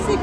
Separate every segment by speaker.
Speaker 1: sit.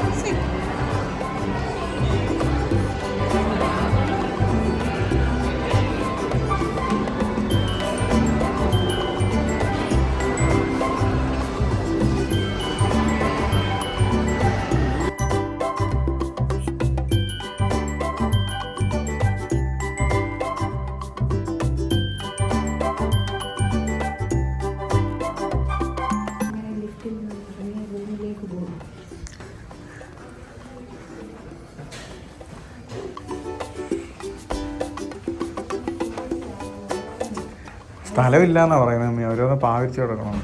Speaker 2: സ്ഥലമില്ലാന്നാ പറയുന്നത് അമ്മ, ഓരോന്ന് പാവിച്ച് കിടക്കണം.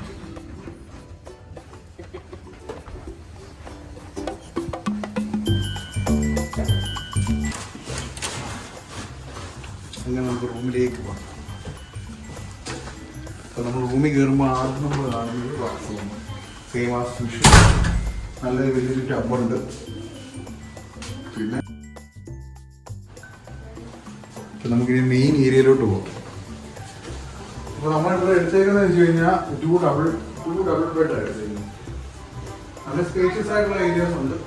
Speaker 2: അങ്ങനെ നമുക്ക് റൂമിലേക്ക് പോകാം. അപ്പോൾ നമ്മൾ റൂമിൽ കയറുമ്പോൾ ആദ്യം നമ്മൾ കാണുന്നത് ബാത്റൂം. Same as usual. നല്ലൊരു വലിയൊരു ടബുണ്ട്. പിന്നെ നമുക്കിനി മെയിൻ ഏരിയയിലോട്ട് പോകാം. അപ്പോൾ നമ്മളിവിടെ എടുത്തേക്കുന്നത് വെച്ച് കഴിഞ്ഞാൽ ടു ഡബിൾ ബെഡാണ് എടുത്തേക്കുന്നത്. നല്ല സ്പേഷ്യസ് ആയിട്ടുള്ള ഏരിയാസ് ഉണ്ട്.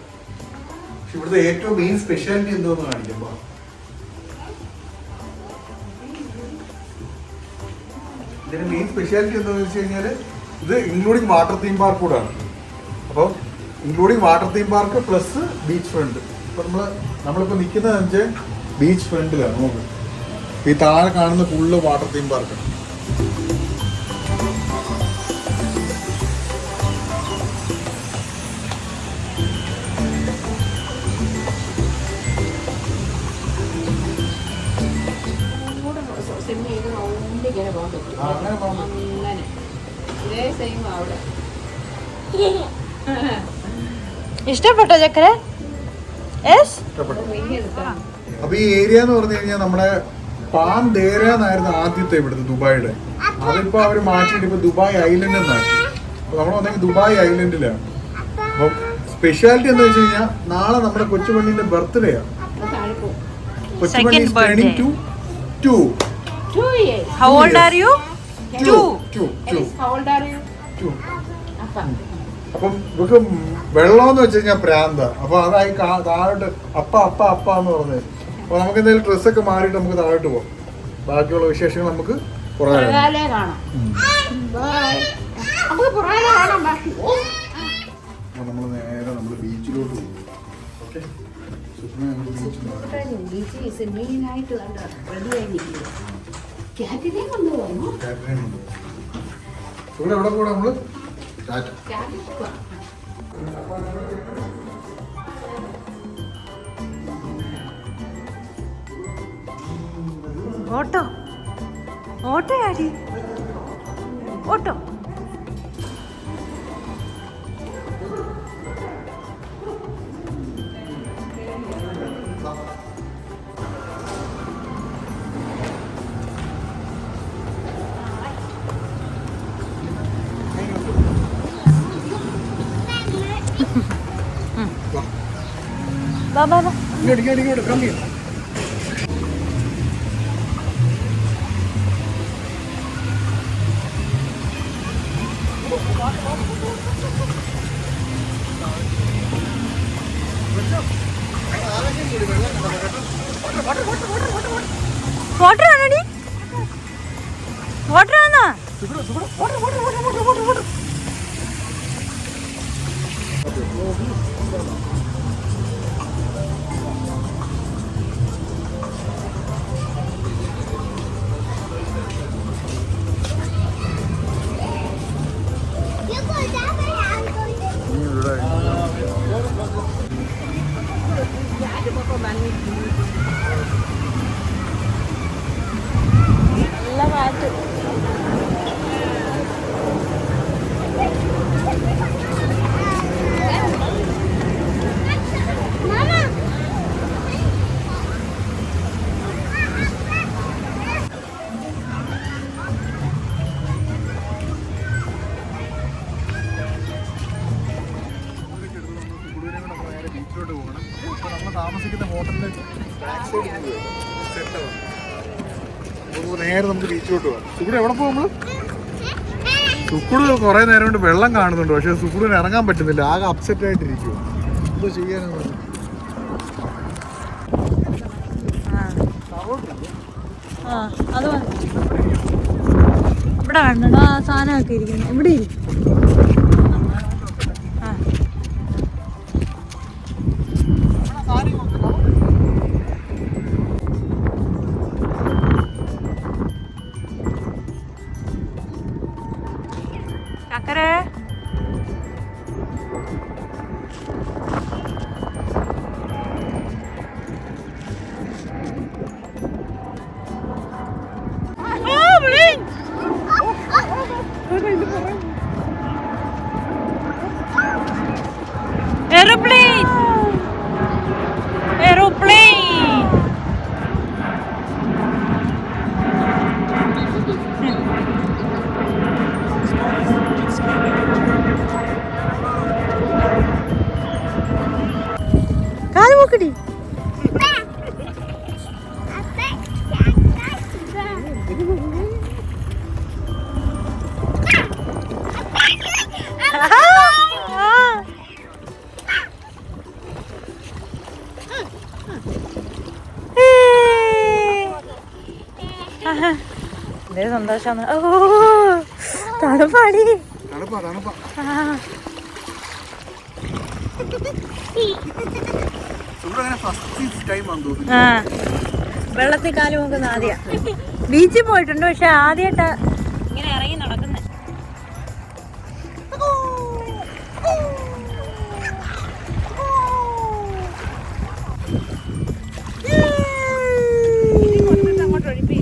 Speaker 2: പക്ഷെ ഇവിടുത്തെ ഏറ്റവും മെയിൻ സ്പെഷ്യാലിറ്റി എന്തോന്ന് കാണിക്കുമ്പോൾ ഇതിന്റെ മെയിൻ സ്പെഷ്യാലിറ്റി എന്താണെന്ന് വെച്ച് കഴിഞ്ഞാൽ ഇത് ഇൻക്ലൂഡിങ് വാട്ടർ തീം പാർക്ക് കൂടാണ്. അപ്പോൾ including water theme park plus beach front. ഇപ്പോൾ നമ്മളിപ്പോൾ നിൽക്കുന്നതെന്ന് വെച്ചാൽ ബീച്ച് ഫ്രണ്ടിലാണ്. നോക്ക്, ഈ താഴെ കാണുന്ന ഫുള്ള് വാട്ടർ തീം പാർക്കാണ്.
Speaker 1: ഇഷ്ടപ്പെട്ടോ ചക്കരെ?
Speaker 2: അപ്പൊ ഈ ഏരിയ എന്ന് പറഞ്ഞു കഴിഞ്ഞാൽ നമ്മുടെ പാം ദേര എന്നായിരുന്നു ആദ്യത്തെ ഇവിടുത്തെ ദുബായിയുടെ. അതിപ്പോ അവര് മാറ്റിയിട്ട് ഇപ്പൊ ദുബായ് ഐലൻഡ് എന്നാക്കി. അപ്പൊ നമ്മൾ വന്നെങ്കിൽ ദുബായ് ഐലൻഡിലാണ്. അപ്പൊ സ്പെഷ്യാലിറ്റി എന്താ വെച്ച് കഴിഞ്ഞാൽ നാളെ നമ്മുടെ കൊച്ചുപണ്ണിന്റെ ബർത്ത്ഡേ ആണ്. കൊച്ചുപണ്ണി is turning to 2.
Speaker 1: How old are you? 2.
Speaker 3: How old are you?
Speaker 2: 2. അപ്പം ഇവർക്ക് വെള്ളമെന്ന് വെച്ച് കഴിഞ്ഞാൽ പ്രാന്ത. അപ്പൊ അതായി താഴോട്ട് അപ്പ എന്ന് പറഞ്ഞത്. അപ്പൊ നമുക്ക് എന്തെങ്കിലും ഡ്രസ്സൊക്കെ മാറിയിട്ട് നമുക്ക് താഴോട്ട് പോകാം. ബാക്കിയുള്ള വിശേഷങ്ങൾ നമുക്ക് നമ്മൾ നേരെ നമ്മൾ ബീച്ചിലോട്ട് പോകും. ഓക്കെ, ഇവിടെ എവിടെ കൂടെ നമ്മള്
Speaker 1: ഓട്ടോ ആടി ഓട്ടോ.
Speaker 2: ഇങ്ങോട്ട് കമ്മി.
Speaker 1: വാട്ടർ ആണോടി? വാട്ടർ ആണോ? നല്ല കാറ്റ്.
Speaker 2: താമസിക്കുന്ന ഹോട്ടലിന്റെ ബാക്ക് സൈഡ് നേരെ നമുക്ക് ബീച്ചിലോട്ട് പോകാം. സുക്കുട് എവിടെ പോകും നമ്മള്? സുക്കുട് കുറെ നേരം കൊണ്ട് വെള്ളം കാണുന്നുണ്ട്, പക്ഷെ സുക്കുടിന് ഇറങ്ങാൻ പറ്റുന്നില്ല. ആകെ അപ്സെറ്റ് ആയിട്ടിരിക്കുവോ. എന്തോ ചെയ്യാനാണ്.
Speaker 1: അത് ഇവിടെ കണ്ടോ ആ സാധനമൊക്കെ ഇരിക്കുന്നു. ഇവിടെ ഇരിക്കും. ചക്കര Aeroplane! Aeroplane! കാല് നോക്കടി. സന്തോഷം. ഓ തണുപ്പാടി. വെള്ളത്തിൽ കാല് നോക്കുന്ന ആദ്യ ബീച്ചിൽ പോയിട്ടുണ്ട്. പക്ഷെ ആദ്യമായിട്ട് ഇങ്ങനെ ഇറങ്ങി നടക്കുന്നത്. അങ്ങോട്ട് ഒഴിപ്പി.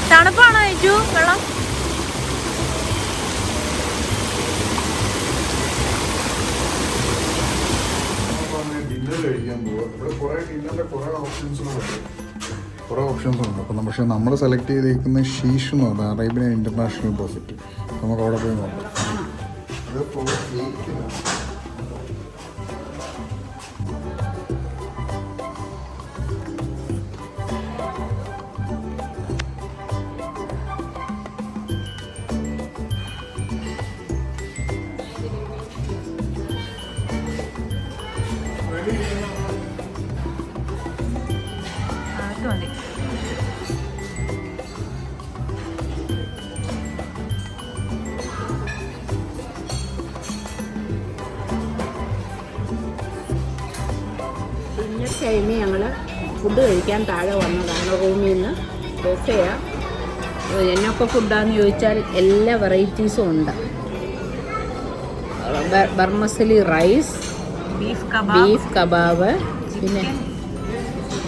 Speaker 1: തണുപ്പാണോ ചേച്ചു വെള്ളം?
Speaker 2: ഡിന്നർ കഴിക്കാൻ പോവാം. ഇവിടെ കുറേ ഡിന്നറിൻ്റെ കുറേ ഓപ്ഷൻസുകളുണ്ട്. അപ്പം പക്ഷേ നമ്മൾ സെലക്ട് ചെയ്തിരിക്കുന്ന ഷീഷ് എന്ന് പറഞ്ഞാൽ അറേബ്യൻ ഇൻ്റർനാഷണൽ ബഫറ്റ്. നമുക്ക് അവിടെ പോയി നോക്കാം.
Speaker 1: മതി.
Speaker 3: പിന്നെ കഴിഞ്ഞ് ഞങ്ങൾ ഫുഡ് കഴിക്കാൻ താഴെ വന്നതാണ്. റൂമിൽ നിന്ന് ബൊഫെയാണ്. എന്നൊക്കെ ഫുഡാന്ന് ചോദിച്ചാൽ എല്ലാ വെറൈറ്റീസും ഉണ്ട്. ബർമസലി റൈസ്, ബീഫ് കബാബ്, പിന്നെ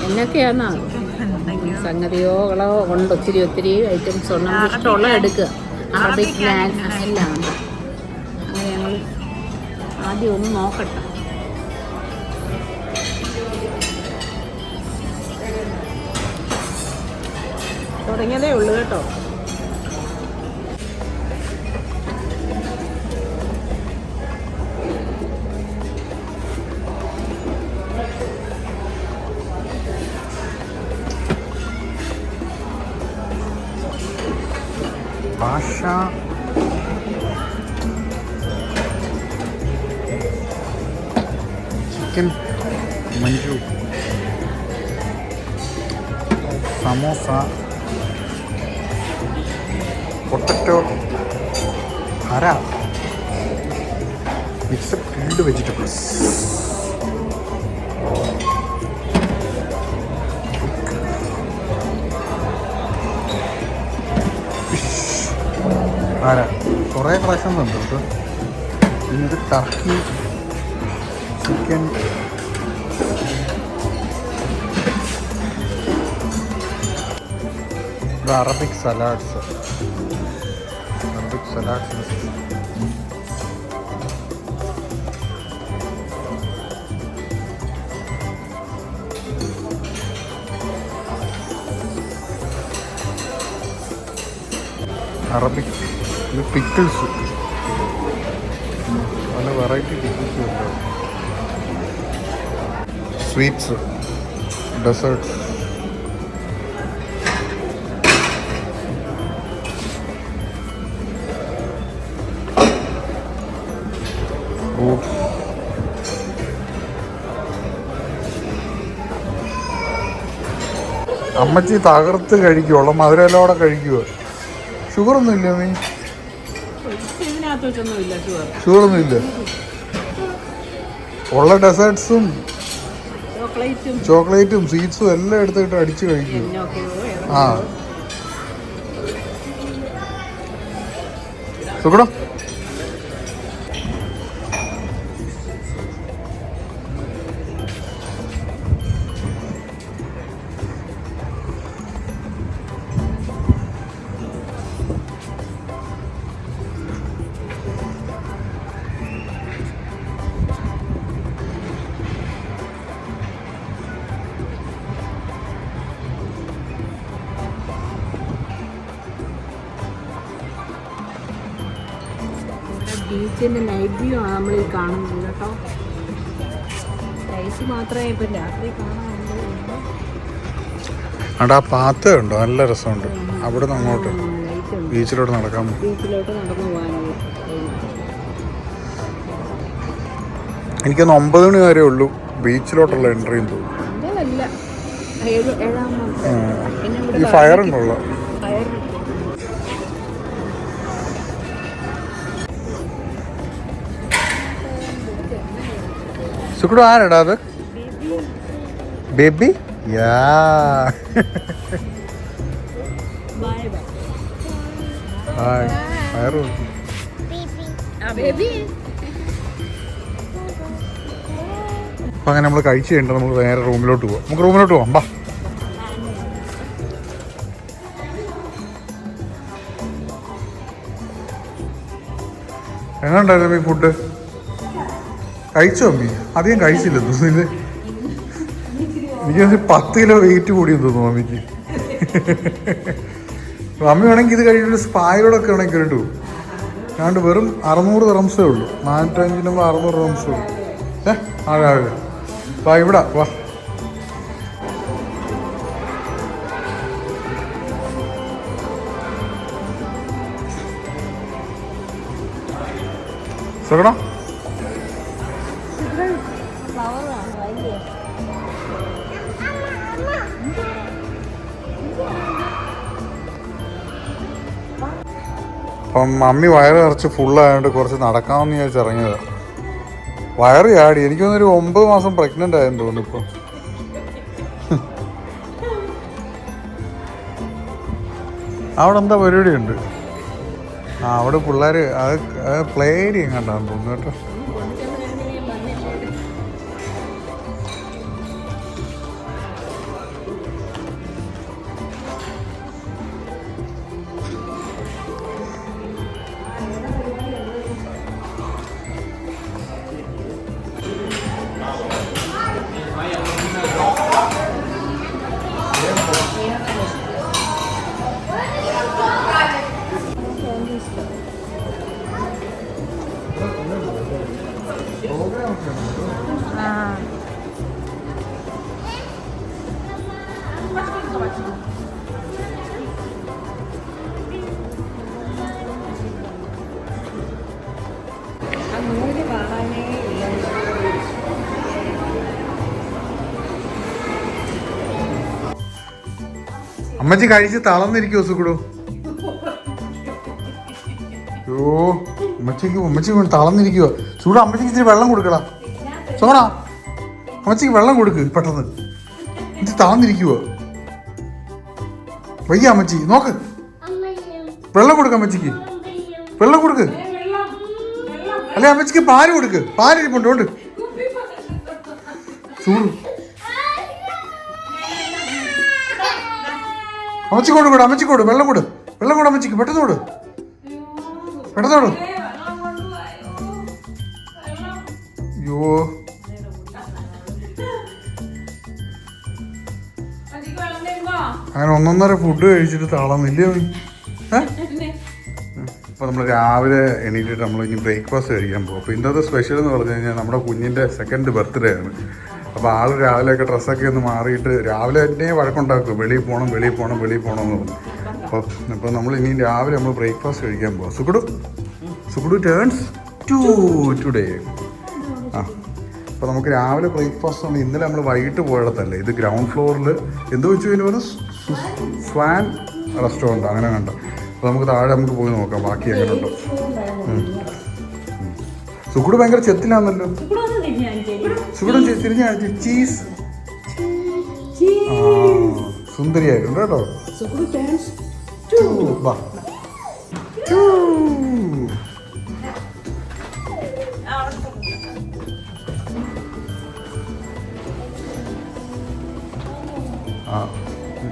Speaker 3: എന്നൊക്കെയാണോ സംഗതികളോ ഉണ്ട്. ഒത്തിരി ഐറ്റംസ് ഉണ്ട്. നമുക്ക് ഇഷ്ടമുള്ള എടുക്കുക. അറബിക് എല്ലാം ഉണ്ട്. അങ്ങനെ ഞങ്ങൾ ആദ്യം ഒന്ന് നോക്കട്ടെ. തുടങ്ങിയതേ ഉള്ളൂ കേട്ടോ.
Speaker 2: ഭാഷ chicken Manju, samosa, potato Hara, mixed grilled vegetables, കുറേ കളക്ഷൻസ് ഉണ്ട് കേട്ടോ. പിന്നെ ഇത് Turkey chicken. Arabic salads. Arabic salads. Arabic pickles. പല വെറൈറ്റി പിക്കിൾസ് ഉണ്ടാവും. Sweets, deserts. ഫ്രൂട്ട്സ്. അമ്മച്ചി തകർത്ത് കഴിക്കുള്ളൂ, മധുരലോടെ കഴിക്കുക. ഷുഗറൊന്നും ഇല്ല നീ? ഷുഗറൊന്നും ഇല്ല. ഉള്ള ഡെസേർട്സും ചോക്ലേറ്റും സ്വീറ്റ്സും എല്ലാം എടുത്തിട്ട് അടിച്ച് കഴിക്കും. ആ സുഖം.
Speaker 3: ബീച്ചിൻ്റെ നൈറ്റ് വ്യൂ ആണ് നമ്മൾ ഈ കാണുന്നത് കേട്ടോ. ലൈറ്റ് മാത്രമേ ഇപ്പം രാത്രി കാണാറുള്ളൂ.
Speaker 2: അവിടെ ആ പാത്ത ഉണ്ടോ, നല്ല രസമുണ്ട്. അവിടെ നിന്ന് അങ്ങോട്ട് ബീച്ചിലോട്ട് നടക്കാൻ,
Speaker 3: ബീച്ചിലോട്ട് നടന്നു പോകാനുള്ള.
Speaker 2: എനിക്കൊന്ന് 9 മണി വരെ ഉള്ളൂ ബീച്ചിലോട്ടുള്ള എൻട്രി എന്ന് തോന്നുന്നു.
Speaker 3: അല്ല 7
Speaker 2: ഈ ഫയർ ഉണ്ടല്ലോ. സുഖം. ആരാടാ അത്? ബേബി. യാ ഹായ്. ഫയർ. അപ്പം അങ്ങനെ നമ്മൾ കഴിച്ച് കഴിഞ്ഞിട്ട് നമുക്ക് നേരെ റൂമിലോട്ട് പോവാം. നമുക്ക് റൂമിലോട്ട് പോവാം. ബാ. എങ്ങനെ ഉണ്ടായിരുന്നു ഈ ഫുഡ്? കഴിച്ചോ അമ്മി? അധികം കഴിച്ചില്ല തോന്നുന്നില്ല. എനിക്ക് 10 കിലോ വെയിറ്റ് കൂടിയെന്ന് തോന്നുന്നു മമ്മിക്ക്. മമ്മി വേണമെങ്കിൽ ഇത് കഴിഞ്ഞിട്ട് സ്പായിലോടൊക്കെ വേണമെങ്കിൽ കേട്ടു. ഞാണ്ട് വെറും 600 ദിർഹംസേ ഉള്ളൂ. 405 600 ദിർഹംസേ ഉള്ളൂ. അതെ വാ ഇവിടെ വാ. സുഖം. അപ്പം മമ്മി വയറ് നിറച്ച് ഫുള്ളായതുകൊണ്ട് കുറച്ച് നടക്കാമെന്ന് വിചാരിച്ച് ഇറങ്ങിയതാണ്. വയറ് ചാടി. എനിക്കൊന്നൊരു 9 മാസം പ്രഗ്നൻ്റ് ആയെന്ന് തോന്നുന്നു ഇപ്പം. അവിടെ എന്താ പരിപാടിയുണ്ട്? ആ അവിടെ പിള്ളേർ അത് പ്ലേ ഏരിയ കണ്ടാന്ന് തോന്നുന്നു കേട്ടോ. അമ്മച്ചി കഴിച്ച് തളർന്നിരിക്കുവോ സുഖടു? ഓ അമ്മച്ചിക്ക് തളർന്നിരിക്കുവോ സുഖടു? അമ്മച്ചിക്ക് ഇച്ചിരി വെള്ളം കൊടുക്കടാ സോണാ. അമ്മച്ചിക്ക് വെള്ളം കൊടുക്ക് പെട്ടെന്ന്. ഇത് തളർന്നിരിക്കുവോ? വയ്യ അമ്മച്ചി. നോക്ക്, വെള്ളം കൊടുക്ക അമ്മച്ചിക്ക്. വെള്ളം കൊടുക്ക്. അല്ലെ അമ്മച്ചിക്ക് പാല് കൊടുക്ക്. പാലിരിപ്പുണ്ട്. ചൂട്. അമ്മച്ചിക്കോട് കൂടെ, അമ്മച്ചിക്കോട് വെള്ളം കൂട്, വെള്ളം കൂടെ അമ്മച്ചിക്ക്. പെട്ടെന്നോട്, പെട്ടെന്നോട്. അയ്യോ, അങ്ങനെ 1.5 ഫുഡ് കഴിച്ചിട്ട് താളന്നില്ലേ? അപ്പോൾ നമ്മൾ രാവിലെ എണീറ്റിട്ട് നമ്മൾ ഇനി ബ്രേക്ക്ഫാസ്റ്റ് കഴിക്കാൻ പോകും. അപ്പോൾ ഇന്നത്തെ സ്പെഷ്യൽ എന്ന് പറഞ്ഞു കഴിഞ്ഞാൽ നമ്മുടെ കുഞ്ഞിൻ്റെ 2nd ബർത്ത്ഡേ ആണ്. അപ്പോൾ ആൾ രാവിലെയൊക്കെ ഡ്രസ്സൊക്കെ ഒന്ന് മാറിയിട്ട് രാവിലെ തന്നെ വഴക്കുണ്ടാക്കും, വെളിയിൽ പോകണം വെളിയിൽ പോകണം വെളിയിൽ പോകണം എന്ന് പറഞ്ഞു. അപ്പോൾ നമ്മൾ ഇനി രാവിലെ നമ്മൾ ബ്രേക്ക്ഫാസ്റ്റ് കഴിക്കാൻ പോകാം. സുക്കുടു ടേൺസ് 2 ടുഡേ. ആ, അപ്പോൾ നമുക്ക് രാവിലെ ബ്രേക്ക്ഫാസ്റ്റ് ആണ്. ഇന്നലെ നമ്മൾ വൈകിട്ട് പോയിടത്തല്ലേ, ഇത് ഗ്രൗണ്ട് ഫ്ലോറിൽ എന്തോ വെച്ചു കഴിഞ്ഞാൽ സ്വാൻ റെസ്റ്റോറൻറ്റ് അങ്ങനെ കണ്ട. അപ്പോൾ നമുക്ക് താഴെ നമുക്ക് പോയി നോക്കാം ബാക്കി എങ്ങനെ ഉണ്ടോ. സുക്കുട് ഭയങ്കര ചെത്തിലാന്നല്ലോ. സുക്കുടും തിരിഞ്ഞ ചീസ് സുന്ദരിയായിട്ടുണ്ട് കേട്ടോ.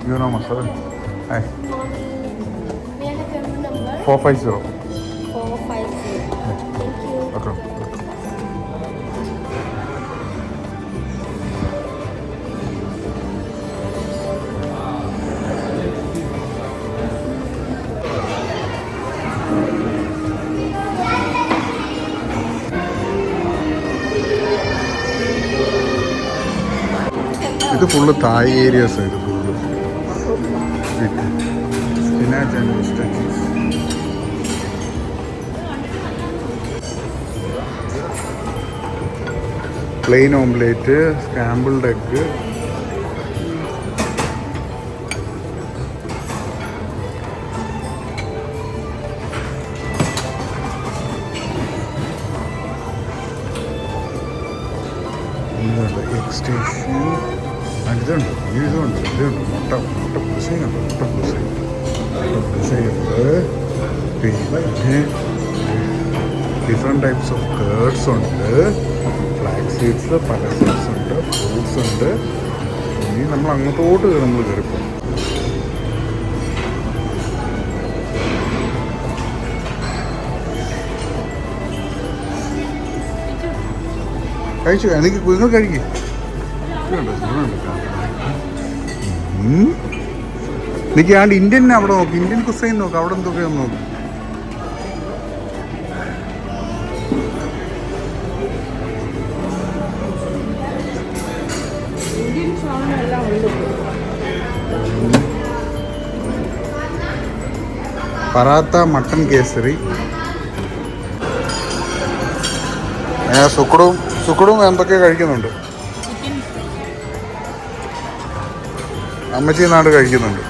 Speaker 2: You know Masala? Hi.
Speaker 4: May I have your number?
Speaker 2: 450.
Speaker 4: 450. Thank you.
Speaker 2: Okay. ഇത് ഫുള്ള് തായ് ഏരിയാസ് ഇത് full spinach and vegetables. Plain omelette, scrambled egg, egg station, ഇതുണ്ട് മുട്ട പുളിസയുണ്ട്, പിന്നെ ഡിഫറെൻറ്റ് ടൈപ്സ് ഓഫ് കേർഡ്സ് ഉണ്ട്, ഫ്ലാക്സ് സീഡ്സ്, പല seeds ഉണ്ട്, fruits ഉണ്ട്. ഇനി നമ്മൾ അങ്ങോട്ടോട്ട് നമ്മൾ കയറിപ്പോ. കഴിച്ചു, എനിക്ക് നിങ്ങൾ കഴിക്കേ. എനിക്ക് ആണ്ട് ഇന്ത്യൻ അവിടെ നോക്കി, ഇന്ത്യൻ കുസൈൻ നോക്കാം, അവിടെ എന്തൊക്കെയാന്ന് നോക്കും. പറാത്ത, മട്ടൻ കേസരി. സുക്കുടും എന്തൊക്കെ കഴിക്കുന്നുണ്ട്. അമ്മച്ചി നാട് കഴിക്കുന്നുണ്ട്.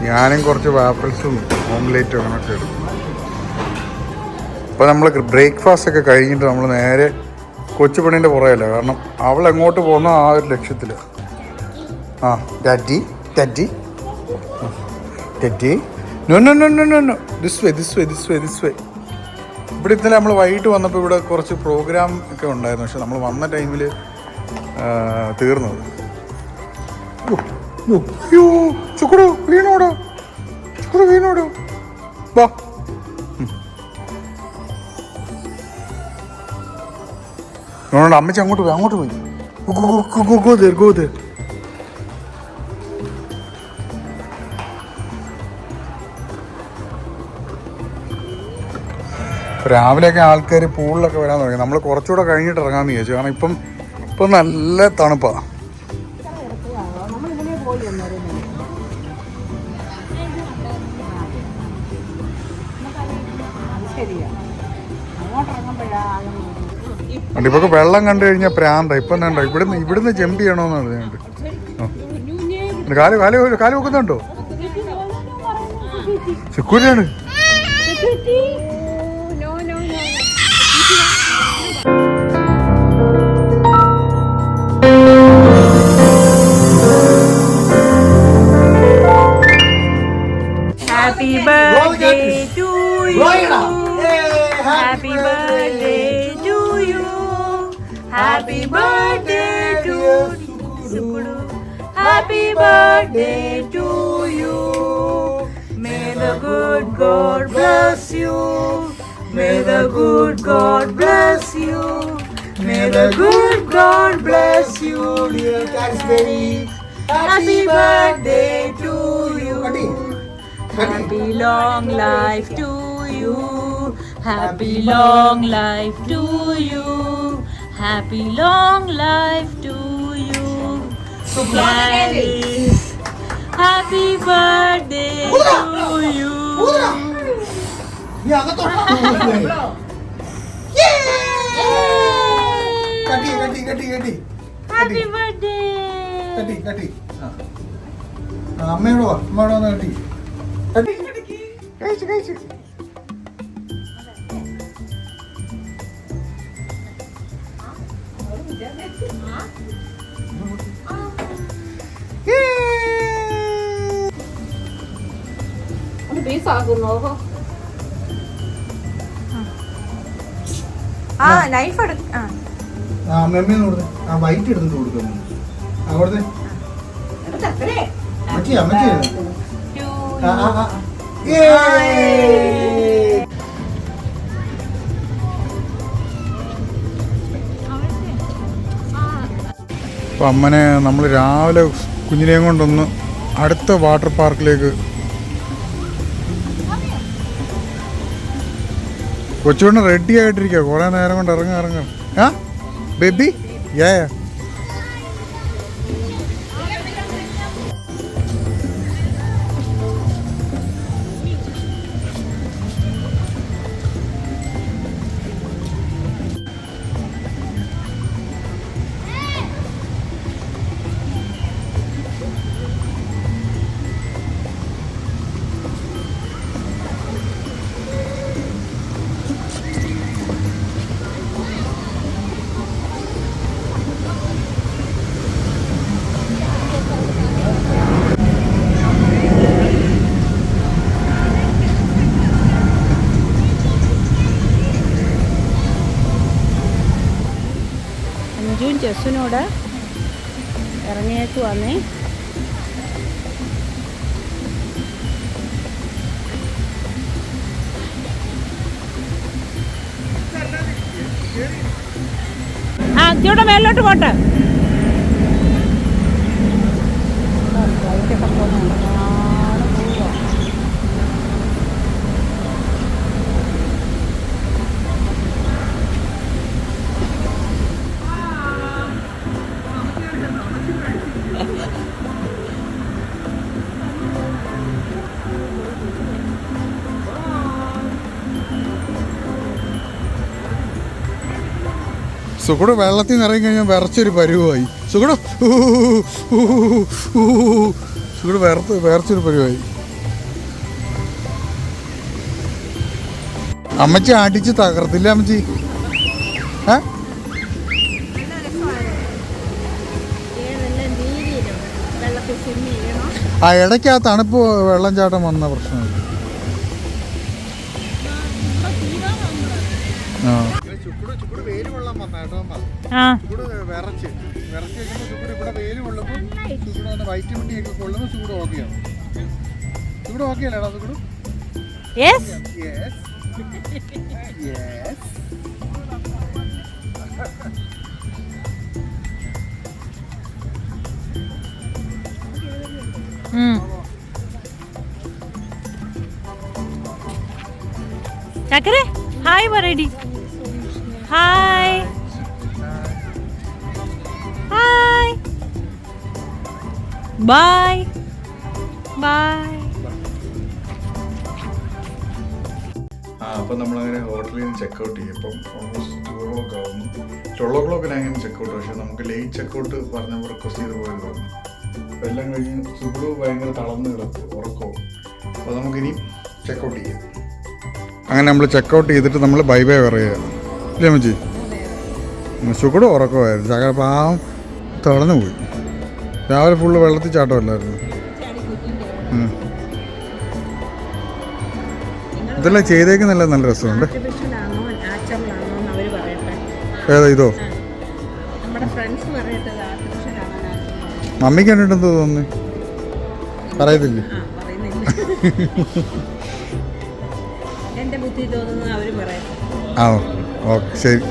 Speaker 2: ഞാനും കുറച്ച് വാപ്പിൾസും ഓംലേറ്റും അങ്ങനെയൊക്കെ എടുക്കും. അപ്പോൾ നമ്മൾ ബ്രേക്ക്ഫാസ്റ്റ് ഒക്കെ കഴിഞ്ഞിട്ട് നമ്മൾ നേരെ കൊച്ചുപെണ്ണിൻ്റെ പുറകെയല്ല, കാരണം അവൾ എങ്ങോട്ട് പോകുന്ന ആ ഒരു ലക്ഷ്യത്തിൽ. ആ daddy daddy daddy no no no no no no this way this way this way this way. ഇവിടെ ഇന്നലെ നമ്മൾ വൈകിട്ട് വന്നപ്പോൾ ഇവിടെ കുറച്ച് പ്രോഗ്രാം ഒക്കെ ഉണ്ടായിരുന്നു, പക്ഷെ നമ്മൾ വന്ന ടൈമിൽ തീർന്നത്. ചുക്കുടു വീണോടോ, ചുക്കുടു വീണോടോ. വാ, അമ്മച്ചി അങ്ങോട്ട് പോയി, അങ്ങോട്ട് പോയി. രാവിലെയൊക്കെ ആൾക്കാർ പൂളിലൊക്കെ വരാൻ തുടങ്ങി. നമ്മൾ കുറച്ചുകൂടെ കഴിഞ്ഞിട്ട് ഇറങ്ങാമെന്ന് വിചാരിച്ചു, കാരണം ഇപ്പം നല്ല തണുപ്പാണ്. ഇപ്പൊ വെള്ളം കണ്ടു കഴിഞ്ഞാൽ പ്രാന്ത. ഇപ്പം വേണ്ട, ഇവിടുന്ന് ജമ്പ് ചെയ്യണമെന്നാണ് ഞാൻ. കാല് വെക്കുന്നുണ്ടോ? സെക്യൂരിറ്റിയാണ്.
Speaker 1: Happy birthday to you. Happy birthday to you. Happy birthday to Sukudu. Happy birthday to you. May the good God bless you. May the good God bless you. May the good God bless you, dear Cadsberry. Happy birthday to you. Happy long life to you. Happy long life to you. Happy long life to you. Gladys, happy birthday to you. Happy birthday.
Speaker 2: അമ്മയോടോ അമ്മയോടോ കട്ടി കഴിച്ചു കഴിച്ചു.
Speaker 3: പീസാക്കുന്നോ?
Speaker 1: ആ knife എടുക്ക.
Speaker 2: മെമ്മീന്ന് കൊടുത്തേ. ആ white എടുത്തിട്ട് കൊടുക്കുന്നു. അവിടുത്തെ അമ്മച്ചി അമ്മച്ചി. അപ്പം അമ്മനെ നമ്മൾ രാവിലെ കുഞ്ഞിനെയും കൊണ്ടൊന്ന് അടുത്ത വാട്ടർ പാർക്കിലേക്ക് കൊച്ചുകൊണ്ട് റെഡി ആയിട്ടിരിക്കുക. കുറേ നേരം കൊണ്ട് ഇറങ്ങാം. ആ ബേബി യാ
Speaker 3: അഞ്ജുവും ചെസ്സിനോട് ഇറങ്ങിയേക്ക് വന്നേ. ആ അച്ഛയുടെ മേലോട്ട് പോട്ടെ. ഫ്ലൈറ്റൊക്കെ പോകുന്നുണ്ട്.
Speaker 2: സുഖൂടെ വെള്ളത്തിൽ നിന്ന് ഇറങ്ങി കഴിഞ്ഞാൽ വിറച്ചൊരു പരുവായി. സുഖൂടെ സുഖൂടെ വിറച്ചൊരു പരുവായി. അമ്മച്ചി അടിച്ച് തകർത്തില്ല അമ്മച്ചി? ആ ഇടയ്ക്ക് ആ തണുപ്പ് വെള്ളം ചാട്ടം വന്ന പ്രശ്നമില്ല. വൈറ്റമിൻ കൊള്ളുമ്പോൾ ചൂട് ഓക്കെയാണ്. ചൂട് ഓക്കെ അല്ലേടാ ചൂട്?
Speaker 1: ചക്കരെ ഹായ് പറയടി. Hi hi bye bye.
Speaker 2: അപ്പം നമ്മളങ്ങനെ ഹോട്ടലിൽ നിന്ന് ചെക്കൗട്ട് ചെയ്യും. ഇപ്പം ഓൾമോസ്റ്റ് 2 ആവുന്നു. 12 അങ്ങനെ ചെക്കൗട്ട്. പക്ഷെ നമുക്ക് ലേറ്റ് ചെക്കൗട്ട് പറഞ്ഞപ്പോൾ റിക്വസ്റ്റ് ചെയ്ത് പോയത് തോന്നുന്നു. അപ്പം എല്ലാം കഴിഞ്ഞ് സുഖു ഭയങ്കര തളർന്ന് കിടക്കും, ഉറക്കവും. അപ്പോൾ നമുക്കിനി ചെക്കൗട്ട് ചെയ്യാം. അങ്ങനെ നമ്മൾ ചെക്കൗട്ട് ചെയ്തിട്ട് നമ്മൾ ബൈ ബൈ പറയുക ഇല്ലേ അമ്മച്ചി? സുഖൂടെ ഉറക്കമായിരുന്നു. ചക്ക പാവം തളർന്നു പോയി. രാവിലെ ഫുള്ള് വെള്ളത്തിൽ ചാട്ടമല്ലായിരുന്നു. ഇതെല്ലാം ചെയ്തേക്കുന്നല്ല നല്ല രസമുണ്ട്. ഏതാ ഇതോ?
Speaker 3: ഫ്രണ്ട്സ് പറയട്ടത് ആർട്ടിഫിഷ്യൽ കാണാനാണ്.
Speaker 2: മമ്മിക്ക് കണ്ടിട്ടെന്ത് തോന്നുന്നു? പറയത്തില്ലേ?
Speaker 3: ആ പറയുന്നില്ല. എൻ്റെ ബുദ്ധി തോന്നുന്നത് അവർ പറയാം.
Speaker 2: ആ ഓക്കെ ശരി.